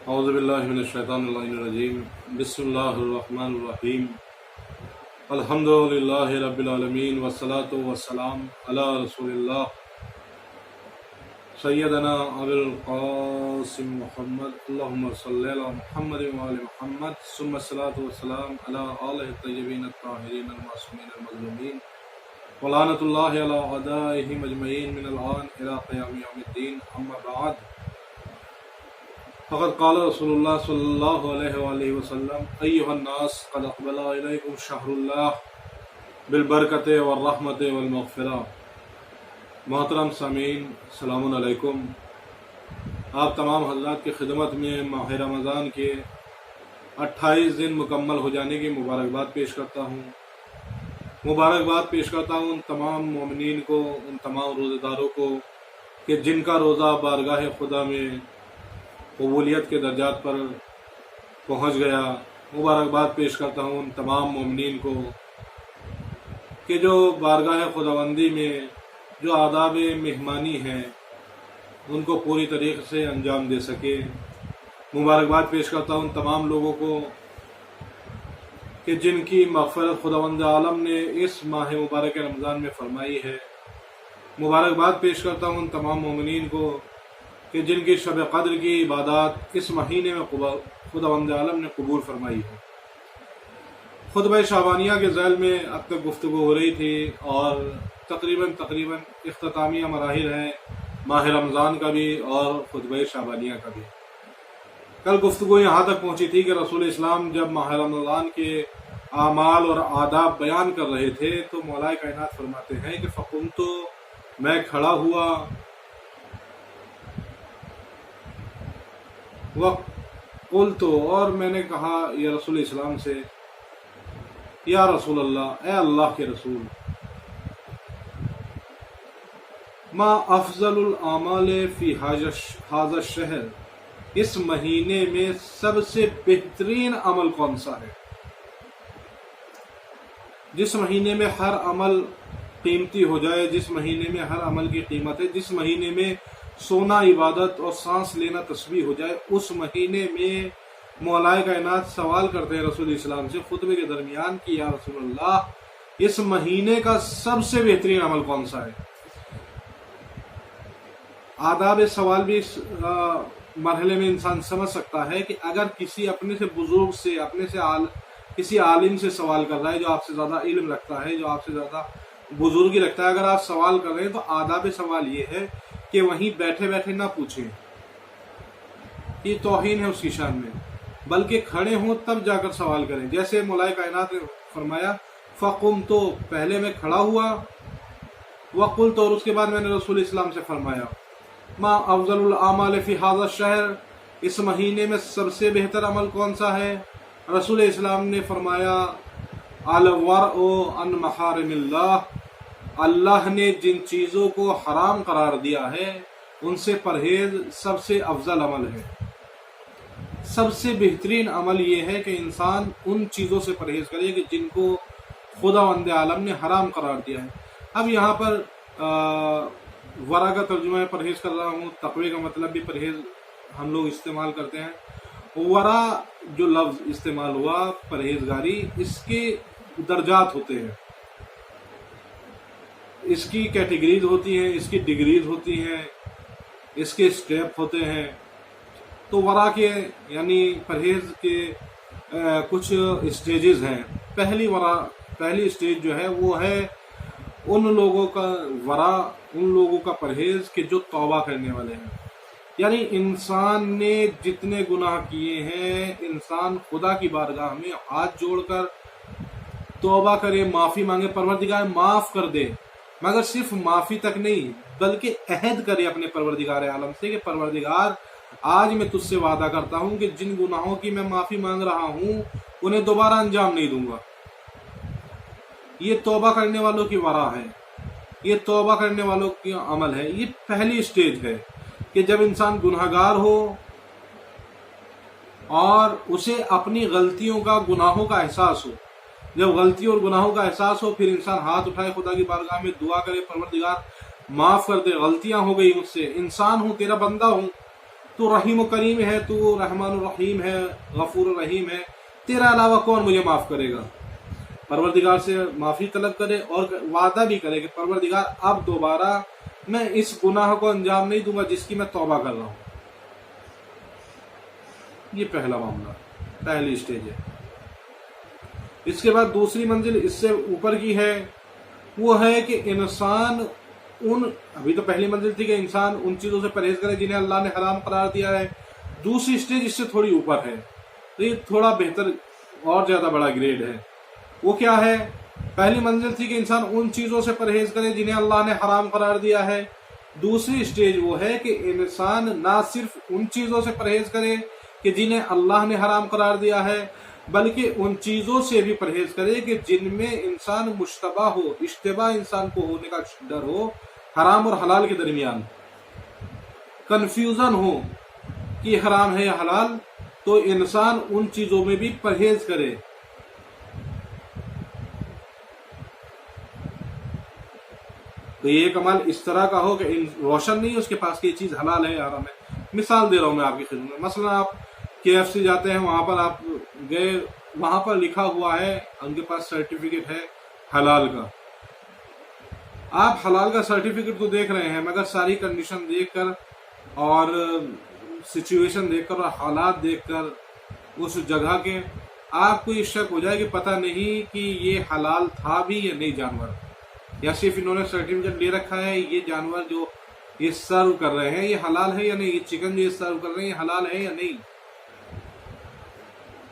اعوذ باللہ من الشیطان الرجیم بسم اللہ الرحمن الرحیم الحمد للہ رب العالمین والصلاة والسلام علی رسول اللہ سیدنا ابی القاسم محمد اللہم صلی علی محمد وعلی محمد ثم الصلاة والسلام علی آلہ الطیبین الطاہرین المعصومین المظلومین ولعنۃ اللہ علی اعدائہم اجمعین من الآن الی قیام یوم الدین اما بعد فقد قال رسول اللہ صلی اللہ علیہ وآلہ وسلم ایھا الناس قد اقبل الیکم شہر اللہ بالبرکۃ والرحمۃ والمغفرہ۔ محترم سامعین السلام علیکم، آپ تمام حضرات کی خدمت میں ماہ رمضان کے 28 دن مکمل ہو جانے کی مبارکباد پیش کرتا ہوں۔ مبارکباد پیش کرتا ہوں ان تمام مومنین کو، ان تمام روزہ داروں کو کہ جن کا روزہ بارگاہ خدا میں قبولیت کے درجات پر پہنچ گیا۔ مبارکباد پیش کرتا ہوں ان تمام مومنین کو کہ جو بارگاہ خداوندی میں جو آداب مہمانی ہیں ان کو پوری طریقے سے انجام دے سکے۔ مبارکباد پیش کرتا ہوں ان تمام لوگوں کو کہ جن کی مغفرت خداوند عالم نے اس ماہ مبارک رمضان میں فرمائی ہے۔ مبارکباد پیش کرتا ہوں ان تمام مومنین کو کہ جن کی شب قدر کی عبادات اس مہینے میں خداوند عالم نے قبول فرمائی ہے۔ خطبہ شعبانیہ کے ذیل میں اب تک گفتگو ہو رہی تھی اور تقریباً اختتامیہ مراحل ہیں ماہ رمضان کا بھی اور خطبہ شعبانیہ کا بھی۔ کل گفتگو یہاں تک پہنچی تھی کہ رسول اسلام جب ماہ رمضان کے اعمال اور آداب بیان کر رہے تھے تو مولا کائنات فرماتے ہیں کہ فقمت، میں کھڑا ہوا، وقلت، اور میں نے کہا یا رسول اسلام سے، یا رسول اللہ، اے اللہ کے رسول، ما افضل الاعمال فی ھذا الشہر، اس مہینے میں سب سے بہترین عمل کون سا ہے؟ جس مہینے میں ہر عمل قیمتی ہو جائے، جس مہینے میں ہر عمل کی قیمت ہے، جس مہینے میں سونا عبادت اور سانس لینا تسبیح ہو جائے، اس مہینے میں مولا کائنات سوال کرتے ہیں رسول اسلام سے خطبے کے درمیان کہ یا رسول اللہ، اس مہینے کا سب سے بہترین عمل کون سا ہے؟ آداب سوال بھی اس مرحلے میں انسان سمجھ سکتا ہے کہ اگر کسی اپنے سے بزرگ سے، کسی عالم سے سوال کر رہا ہے جو آپ سے زیادہ علم رکھتا ہے، جو آپ سے زیادہ بزرگی رکھتا ہے، اگر آپ سوال کر رہے ہیں تو آداب سوال یہ ہے کہ وہیں بیٹھے بیٹھے نہ پوچھیں، یہ توہین ہے اس کی شان میں، بلکہ کھڑے ہوں تب جا کر سوال کریں۔ جیسے مولا کائنات نے فرمایا فقمت، تو پہلے میں کھڑا ہوا، وقلت، اور اس کے بعد میں نے رسول اسلام سے فرمایا ما افضل الاعمال فی ھذا الشہر، اس مہینے میں سب سے بہتر عمل کون سا ہے؟ رسول اسلام نے فرمایا الورع عن محارم اللہ، اللہ نے جن چیزوں کو حرام قرار دیا ہے ان سے پرہیز سب سے افضل عمل ہے۔ سب سے بہترین عمل یہ ہے کہ انسان ان چیزوں سے پرہیز کرے کہ جن کو خداوند عالم نے حرام قرار دیا ہے۔ اب یہاں پر ورع کا ترجمہ ہے، پرہیز کر رہا ہوں، تقوی کا مطلب بھی پرہیز ہم لوگ استعمال کرتے ہیں۔ ورع جو لفظ استعمال ہوا پرہیزگاری، اس کے درجات ہوتے ہیں، اس کی کیٹیگریز ہوتی ہیں، اس کی ڈگریز ہوتی ہیں، اس کے اسٹیپ ہوتے ہیں۔ تو ورع کے یعنی پرہیز کے کچھ اسٹیجز ہیں۔ پہلی اسٹیج جو ہے وہ ہے ان لوگوں کا ورع، ان لوگوں کا پرہیز کہ جو توبہ کرنے والے ہیں، یعنی انسان نے جتنے گناہ کیے ہیں، انسان خدا کی بارگاہ میں ہاتھ جوڑ کر توبہ کرے، معافی مانگے، پروردگار معاف کر دے، مگر صرف معافی تک نہیں بلکہ عہد کرے اپنے پروردگار عالم سے کہ پروردگار، آج میں تجھ سے وعدہ کرتا ہوں کہ جن گناہوں کی میں معافی مانگ رہا ہوں انہیں دوبارہ انجام نہیں دوں گا۔ یہ توبہ کرنے والوں کی ورع ہے، یہ توبہ کرنے والوں کی عمل ہے۔ یہ پہلی اسٹیج ہے کہ جب انسان گناہگار ہو اور اسے اپنی غلطیوں کا، گناہوں کا احساس ہو، جب غلطی اور گناہوں کا احساس ہو پھر انسان ہاتھ اٹھائے خدا کی بارگاہ میں دعا کرے، پروردگار معاف کر دے، غلطیاں ہو گئی مجھ سے، انسان ہوں، تیرا بندہ ہوں، تو رحیم و کریم ہے، تو رحمان الرحیم ہے، غفور الرحیم ہے، تیرا علاوہ کون مجھے معاف کرے گا؟ پروردگار سے معافی طلب کرے اور وعدہ بھی کرے کہ پروردگار اب دوبارہ میں اس گناہ کو انجام نہیں دوں گا جس کی میں توبہ کر رہا ہوں۔ یہ پہلا معاملہ، پہلی سٹیج ہے۔ اس کے بعد دوسری منزل اس سے اوپر کی ہے، وہ ہے کہ انسان ابھی تو پہلی منزل تھی کہ انسان ان چیزوں سے پرہیز کرے جنہیں اللہ نے حرام قرار دیا ہے، دوسری سٹیج اس سے تھوڑی اوپر ہے، تو یہ تھوڑا بہتر اور زیادہ بڑا گریڈ ہے۔ وہ کیا ہے؟ پہلی منزل تھی کہ انسان ان چیزوں سے پرہیز کرے جنہیں اللہ نے حرام قرار دیا ہے، دوسری سٹیج وہ ہے کہ انسان نہ صرف ان چیزوں سے پرہیز کرے کہ جنہیں اللہ نے حرام قرار دیا ہے، بلکہ ان چیزوں سے بھی پرہیز کرے کہ جن میں انسان مشتبہ ہو، اشتباہ انسان کو ہونے کا ڈر ہو، حرام اور حلال کے درمیان کنفیوژن ہو کہ حرام ہے یا حلال، تو انسان ان چیزوں میں بھی پرہیز کرے۔ تو یہ کمال اس طرح کا ہو کہ روشن نہیں اس کے پاس کہ یہ چیز حلال ہے یا حرام ہے۔ مثال دے رہا ہوں میں آپ کی خدمت میں، مثلا آپ KFC جاتے ہیں، وہاں پر آپ گئے، وہاں پر لکھا ہوا ہے، ان کے پاس سرٹیفکیٹ ہے حلال کا، آپ حلال کا سرٹیفکیٹ تو دیکھ رہے ہیں، مگر ساری کنڈیشن دیکھ کر اور سچویشن دیکھ کر اور حالات دیکھ کر اس جگہ کے، آپ کو یہ شک ہو جائے کہ پتہ نہیں کہ یہ حلال تھا بھی یا نہیں جانور، یا صرف انہوں نے سرٹیفکیٹ لے رکھا ہے یہ جانور جو یہ سرو کر رہے ہیں یہ حلال ہے یا نہیں، یہ چکن جو یہ سرو کر رہے ہیں یہ حلال ہے یا نہیں۔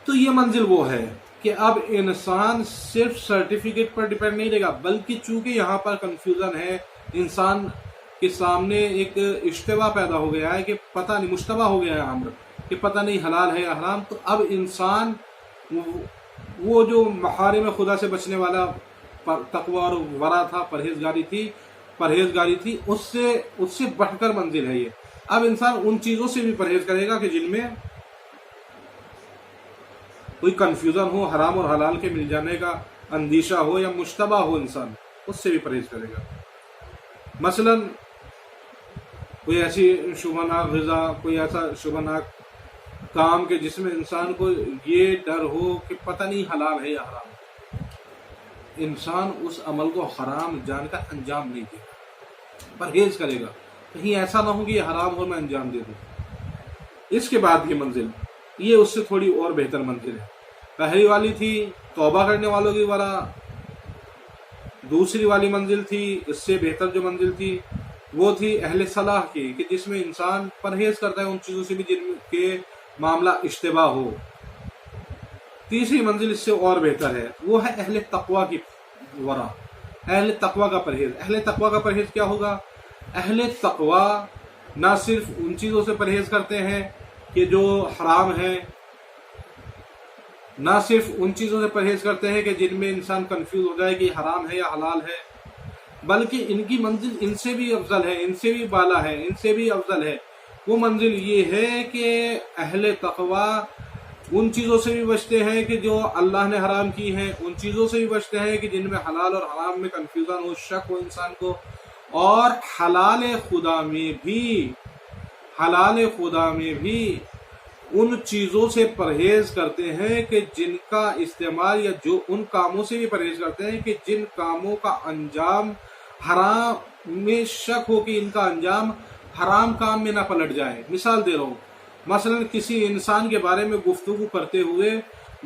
تو یہ منزل وہ ہے کہ اب انسان صرف سرٹیفکیٹ پر ڈیپینڈ نہیں رہے گا، بلکہ چونکہ یہاں پر کنفیوژن ہے، انسان کے سامنے ایک اشتباہ پیدا ہو گیا ہے کہ پتہ نہیں، مشتبہ ہو گیا ہے امر کہ پتہ نہیں حلال ہے یا حرام، تو اب انسان وہ جو محارم خدا سے بچنے والا تقوی اور ورع تھا، پرہیزگاری تھی، اس سے بڑھ کر منزل ہے یہ۔ اب انسان ان چیزوں سے بھی پرہیز کرے گا کہ جن میں کوئی کنفیوژن ہو، حرام اور حلال کے مل جانے کا اندیشہ ہو یا مشتبہ ہو، انسان اس سے بھی پرہیز کرے گا۔ مثلا کوئی ایسی شبہناک غذا، کوئی ایسا شبہناک کام کہ جس میں انسان کو یہ ڈر ہو کہ پتہ نہیں حلال ہے یا حرام، انسان اس عمل کو حرام جان کر انجام نہیں دے گا، پرہیز کرے گا، کہیں ایسا نہ ہو کہ یہ حرام ہو میں انجام دے دوں۔ اس کے بعد کی منزل یہ اس سے تھوڑی اور بہتر منزل ہے۔ پہلی والی تھی توبہ کرنے والوں کی ورع، دوسری والی منزل تھی اس سے بہتر جو منزل تھی وہ تھی اہل صلاح کی، کہ جس میں انسان پرہیز کرتا ہے ان چیزوں سے بھی جن کے معاملہ اشتباہ ہو۔ تیسری منزل اس سے اور بہتر ہے، وہ ہے اہل تقوی کی ورع، اہل تقوی کا پرہیز۔ اہل تقوی کا پرہیز کیا ہوگا؟ اہل تقوی نہ صرف ان چیزوں سے پرہیز کرتے ہیں کہ جو حرام ہے، نہ صرف ان چیزوں سے پرہیز کرتے ہیں کہ جن میں انسان کنفیوز ہو جائے کہ حرام ہے یا حلال ہے، بلکہ ان کی منزل ان سے بھی افضل ہے، ان سے بھی بالا ہے، ان سے بھی افضل ہے۔ وہ منزل یہ ہے کہ اہل تقوی ان چیزوں سے بھی بچتے ہیں کہ جو اللہ نے حرام کی ہیں، ان چیزوں سے بھی بچتے ہیں کہ جن میں حلال اور حرام میں کنفیوژن ہو، شک ہو انسان کو، اور حلال خدا میں بھی ان چیزوں سے پرہیز کرتے ہیں کہ جن کا استعمال، یا جو ان کاموں سے بھی پرہیز کرتے ہیں کہ جن کاموں کا انجام حرام میں شک ہو کہ ان کا انجام حرام کام میں نہ پلٹ جائے۔ مثال دے رہا ہوں، مثلا کسی انسان کے بارے میں گفتگو کرتے ہوئے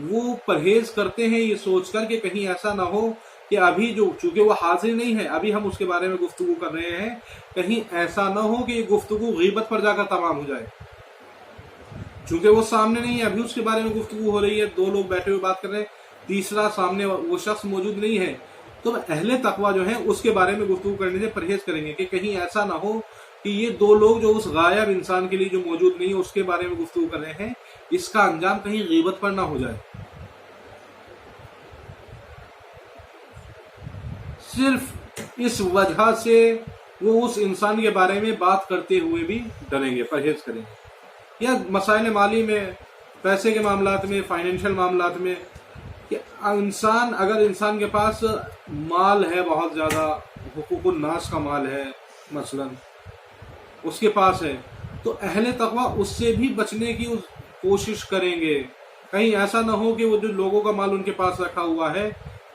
وہ پرہیز کرتے ہیں یہ سوچ کر کہ کہیں ایسا نہ ہو کہ ابھی چونکہ وہ حاضر نہیں ہے، ابھی ہم اس کے بارے میں گفتگو کر رہے ہیں، کہیں ایسا نہ ہو کہ یہ گفتگو غیبت پر جا کر تمام ہو جائے، چونکہ وہ سامنے نہیں ہے، ابھی اس کے بارے میں گفتگو ہو رہی ہے، دو لوگ بیٹھے ہوئے بات کر رہے ہیں، تیسرا سامنے وہ شخص موجود نہیں ہے، تو اہل تقوی جو ہیں اس کے بارے میں گفتگو کرنے سے پرہیز کریں گے کہ کہیں ایسا نہ ہو کہ یہ دو لوگ جو اس غائب انسان کے لیے جو موجود نہیں ہے اس کے بارے میں گفتگو کر رہے ہیں، اس کا انجام کہیں غیبت پر نہ ہو جائے۔ صرف اس وجہ سے وہ اس انسان کے بارے میں بات کرتے ہوئے بھی ڈریں گے، پرہیز کریں گے۔ یا مسائل مالی میں، پیسے کے معاملات میں، فائنینشیل معاملات میں، کہ اگر انسان کے پاس مال ہے بہت زیادہ، حقوق الناس کا مال ہے مثلا اس کے پاس ہے، تو اہل تقوی اس سے بھی بچنے کی کوشش کریں گے. کہیں ایسا نہ ہو کہ وہ جو لوگوں کا مال ان کے پاس رکھا ہوا ہے،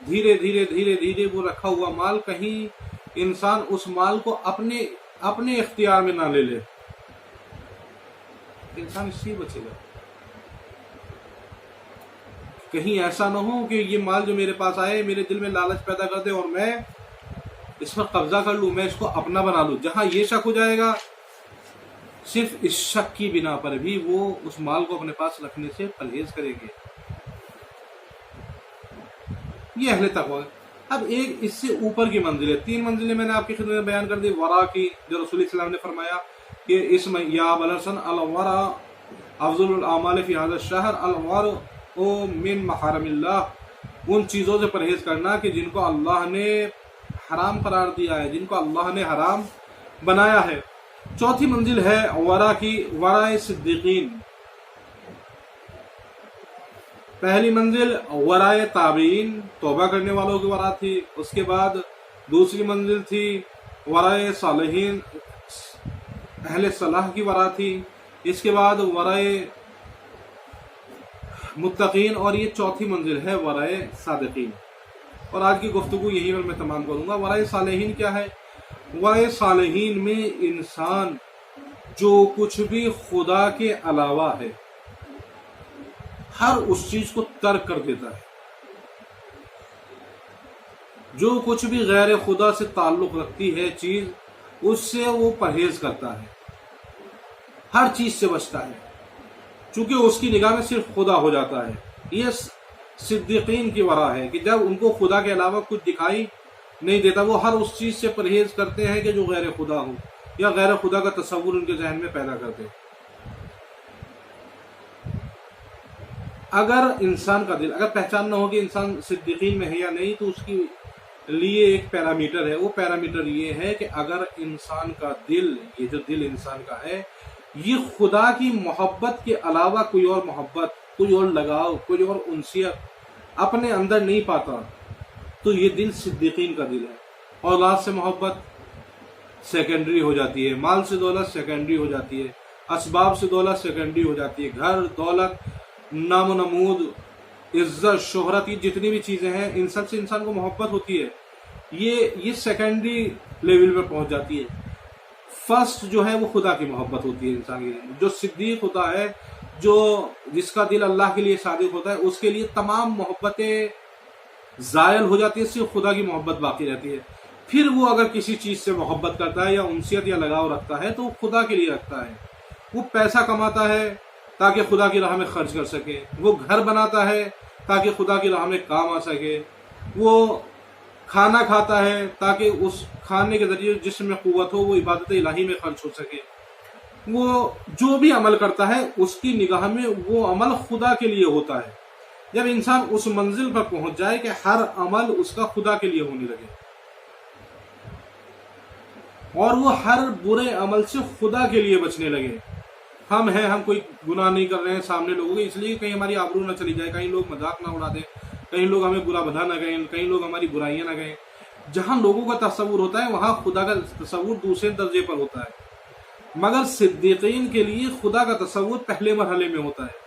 دھیرے دھیرے وہ رکھا ہوا مال کہیں انسان اس مال کو اپنے اختیار میں نہ لے لے. انسان اس سے بچے گا. کہیں ایسا نہ ہو کہ یہ مال جو میرے پاس آئے میرے دل میں لالچ پیدا کر دے اور میں اس پر قبضہ کر لوں، میں اس کو اپنا بنا لوں. جہاں یہ شک ہو جائے گا، صرف اس شک کی بنا پر بھی وہ اس مال کو اپنے پاس رکھنے سے پرہیز کریں گے. یہ اہل تقوی. اب ایک اس سے اوپر کی منزل ہے. 3 منزلیں میں نے آپ کی خدمت میں بیان کر دی. ورا کی، جو رسول اللہ نے فرمایا کہ اس میں یا بلرسن الورا افضل الاعمال فی هذا الشہر الورع من محارم اللہ. ان چیزوں سے پرہیز کرنا کہ جن کو اللہ نے حرام قرار دیا ہے، جن کو اللہ نے حرام بنایا ہے. چوتھی منزل ہے ورا کی، ورا صدیقین. پہلی منزل ورائے تابعین، توبہ کرنے والوں کی ورا تھی. اس کے بعد دوسری منزل تھی ورائے صالحین، اہل صلاح کی ورا تھی. اس کے بعد ورائے متقین، اور یہ چوتھی منزل ہے ورائے صادقین. اور آج کی گفتگو یہی پر میں تمام کروں گا. ورائے صالحین کیا ہے؟ ورائے صالحین میں انسان جو کچھ بھی خدا کے علاوہ ہے ہر اس چیز کو ترک کر دیتا ہے. جو کچھ بھی غیر خدا سے تعلق رکھتی ہے چیز، اس سے وہ پرہیز کرتا ہے، ہر چیز سے بچتا ہے، چونکہ اس کی نگاہ میں صرف خدا ہو جاتا ہے. یہ صدیقین کی ورا ہے کہ جب ان کو خدا کے علاوہ کچھ دکھائی نہیں دیتا، وہ ہر اس چیز سے پرہیز کرتے ہیں کہ جو غیر خدا ہو یا غیر خدا کا تصور ان کے ذہن میں پیدا کرتے. اگر انسان کا دل، اگر پہچاننا ہو کہ انسان صدیقین میں ہے یا نہیں، تو اس کی لیے ایک پیرامیٹر ہے. وہ پیرامیٹر یہ ہے کہ اگر انسان کا دل، یہ جو دل انسان کا ہے، یہ خدا کی محبت کے علاوہ کوئی اور محبت، کوئی اور لگاؤ، کوئی اور انسیت اپنے اندر نہیں پاتا، تو یہ دل صدیقین کا دل ہے. اولاد سے محبت سیکنڈری ہو جاتی ہے، مال سے دولت سیکنڈری ہو جاتی ہے، اسباب سے دولت سیکنڈری ہو جاتی ہے، گھر، دولت، نام و نمود، عزت، شہرت، یہ جتنی بھی چیزیں ہیں ان سب سے انسان کو محبت ہوتی ہے. یہ سیکنڈری لیول پہ پہنچ جاتی ہے. فرسٹ جو ہے وہ خدا کی محبت ہوتی ہے انسان کے لیے. جو صدیق ہوتا ہے، جس کا دل اللہ کے لیے صادق ہوتا ہے، اس کے لیے تمام محبتیں زائل ہو جاتی ہے، صرف خدا کی محبت باقی رہتی ہے. پھر وہ اگر کسی چیز سے محبت کرتا ہے یا انسیت یا لگاؤ رکھتا ہے تو وہ خدا کے لیے رکھتا ہے. وہ پیسہ کماتا ہے تاکہ خدا کی راہ میں خرچ کر سکے، وہ گھر بناتا ہے تاکہ خدا کی راہ میں کام آ سکے، وہ کھانا کھاتا ہے تاکہ اس کھانے کے ذریعے جسم میں قوت ہو، وہ عبادت الہی میں خرچ ہو سکے. وہ جو بھی عمل کرتا ہے اس کی نگاہ میں وہ عمل خدا کے لیے ہوتا ہے. جب انسان اس منزل پر پہنچ جائے کہ ہر عمل اس کا خدا کے لیے ہونے لگے اور وہ ہر برے عمل سے خدا کے لیے بچنے لگے. ہم کوئی گناہ نہیں کر رہے ہیں سامنے لوگوں کے، اس لیے کہیں ہماری آبرو نہ چلی جائے، کہیں لوگ مذاق نہ اڑا دیں، کہیں لوگ ہمیں برا بھلا نہ کہیں، کہیں لوگ ہماری برائیاں نہ کہیں. جہاں لوگوں کا تصور ہوتا ہے وہاں خدا کا تصور دوسرے درجے پر ہوتا ہے. مگر صدیقین کے لیے خدا کا تصور پہلے مرحلے میں ہوتا ہے.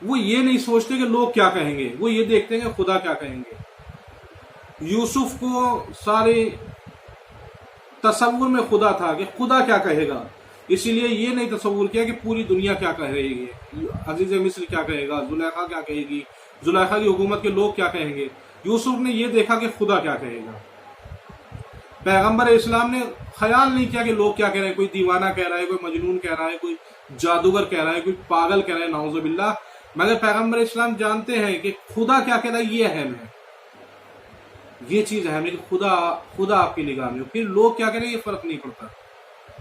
وہ یہ نہیں سوچتے کہ لوگ کیا کہیں گے، وہ یہ دیکھتے ہیں کہ خدا کیا کہیں گے. یوسف کو سارے تصور میں خدا تھا کہ خدا کیا کہے گا، اسی لیے یہ نہیں تصور کیا کہ پوری دنیا کیا کہے گی، عزیز مصر کیا کہے گا، زلیخا کیا کہے گی، زلیخا کی حکومت کے لوگ کیا کہیں گے. یوسف نے یہ دیکھا کہ خدا کیا کہے گا. پیغمبر اسلام نے خیال نہیں کیا کہ لوگ کیا کہہ رہے ہیں، کوئی دیوانہ کہہ رہا ہے، کوئی مجنون کہہ رہا ہے، کوئی جادوگر کہہ رہا ہے، کوئی پاگل کہہ رہا ہے، نعوذ باللہ. مگر پیغمبر اسلام جانتے ہیں کہ خدا کیا کہہ رہا ہے، یہ اہم ہے، یہ چیز اہم ہے کہ خدا آپ کی نگاہ میں. پھر لوگ کیا کہہ رہے ہیں یہ فرق نہیں پڑتا.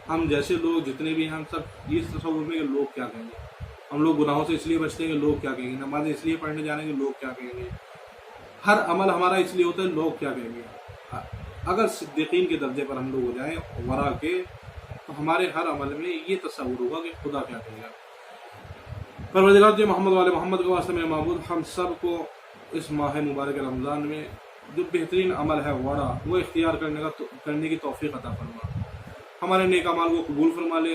ہم جیسے لوگ جتنے بھی ہیں ہم سب اس تصور میں کہ لوگ کیا کہیں گے. ہم لوگ گناہوں سے اس لیے بچتے ہیں کہ لوگ کیا کہیں گے، نمازیں اس لیے پڑھنے جانے گے لوگ کیا کہیں گے، ہر عمل ہمارا اس لیے ہوتا ہے لوگ کیا کہیں گے. اگر صدیقین کے درجے پر ہم لوگ ہو جائیں ورا کے، تو ہمارے ہر عمل میں یہ تصور ہوگا کہ خدا کیا کہے گا. پروردگار جی محمد والے محمد کے واسطے میں معبود ہم سب کو اس ماہ مبارک رمضان میں جو بہترین عمل ہے ورا وہ اختیار کرنے کی توفیق عطا فرما. ہمارے نیک اعمال کو قبول فرما لے،